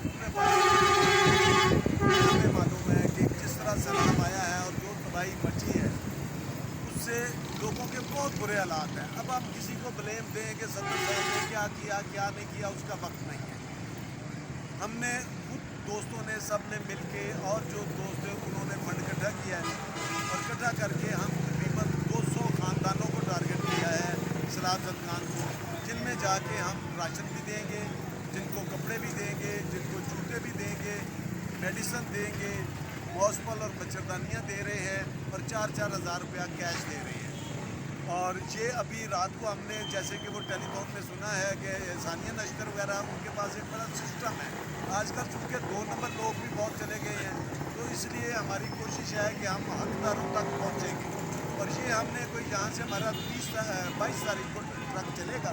अपने पाकिस्तान हमें मालूम है कि जिस तरह सैलाब आया है और जो तबाही मची है उससे लोगों के बहुत बुरे हालात हैं। अब हम किसी को ब्लेम दें कि सदर साहब ने क्या किया क्या नहीं किया, उसका वक्त नहीं है। हमने खुद दोस्तों ने सब ने मिल के और जो दोस्त हैं उन्होंने फंड इकट्ठा किया है और इकट्ठा करके हम तकरीबन 200 ख़ानदानों को टारगेट किया है सलाजत खान को, जिनमें जाके हम राशन भी देंगे, जिनको कपड़े भी देंगे, जिनको जूते भी देंगे, मेडिसन देंगे, हॉस्पिटल और मच्छरदानियाँ दे रहे हैं और 4-4 हज़ार रुपया कैश दे रहे हैं। और ये अभी रात को हमने जैसे कि वो टेलीफोन में सुना है कि सानिया नश्तर वगैरह उनके पास एक बड़ा सिस्टम है। आजकल चूँकि 2 नंबर लोग भी बहुत चले गए हैं, तो इसलिए हमारी कोशिश है कि हम हकदारों तक पहुँचेंगे। और ये हमने कोई यहाँ से हमारा 22 तारीख को ट्रक चलेगा,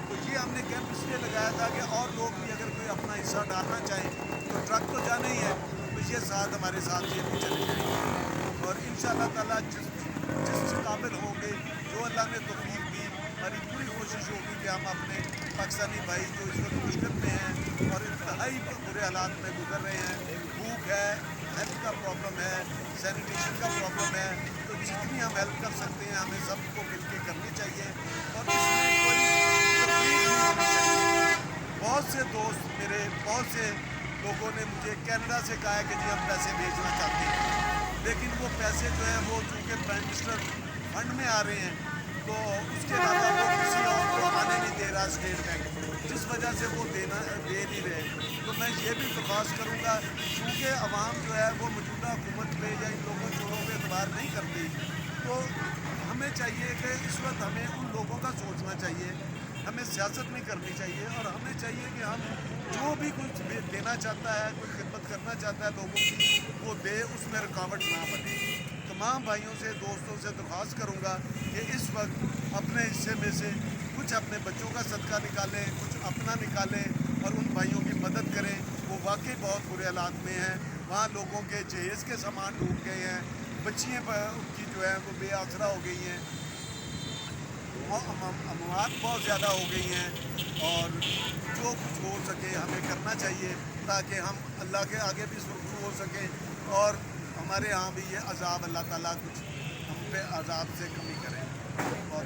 तो ये हमने कैंप इसलिए लगाया था कि और लोग भी अगर कोई अपना हिस्सा डालना चाहें तो ट्रक तो जाना ही है, तो ये साथ हमारे साथ ये भी चले जाएंगे। और इंशाअल्लाह ताला जिस काबिल होंगे, जो अल्लाह ने तौफीक दी, हमारी पूरी कोशिश होगी कि हम अपने पाकिस्तानी भाई जो इस वक्त मुश्किल में हैं और इंतहाई बुरे हालात में गुजर रहे हैं, भूख है, हेल्थ का प्रॉब्लम है, सैनिटेशन का प्रॉब्लम है, तो जितनी हम हेल्प कर सकते हैं हमें सबको मिल के करनी चाहिए और इसमें कोई तकलीफ नहीं होनी चाहिए। बहुत से दोस्त मेरे, बहुत से लोगों ने मुझे कनाडा से कहा है कि जी हम पैसे भेजना चाहते हैं, लेकिन वो पैसे जो हैं वो चूँकि प्राइम मिनिस्टर फंड में आ रहे हैं, तो उसके अलावा वो किसी और को आने नहीं दे रहा स्टेट बैंक, जिस वजह से वो दे नहीं रहे। तो मैं ये भी दरख्वास्त करूँगा, चूँकि अवाम जो है वो मौजूदा हुकूमत पे या इन लोगों चोरों पे एतबार नहीं करती, तो हमें चाहिए कि इस वक्त हमें उन लोगों का सोचना चाहिए, हमें सियासत नहीं करनी चाहिए और हमें चाहिए कि हम जो भी कुछ देना चाहता है, कोई खिदमत करना चाहता है लोगों की, वो दे, उसमें रुकावट ना बने। तमाम भाइयों से, दोस्तों से दरख्वास्त करूँगा कि इस वक्त अपने हिस्से में से कुछ अपने बच्चों का सदका निकालें, कुछ अपना निकालें और उन भाइयों की मदद करें। वो वाकई बहुत बुरे हालात में हैं, वहाँ लोगों के जहेज़ के सामान डूब गए हैं, बच्चियाँ उनकी जो है वो बेआसरा हो गई हैं, अमवात बहुत ज़्यादा हो गई हैं और जो कुछ हो सके हमें करना चाहिए ताकि हम अल्लाह के आगे भी सुरखरू हो सकें और हमारे यहाँ भी ये अज़ाब अल्लाह ताला कुछ हम पे अज़ाब से कमी करें। बहुत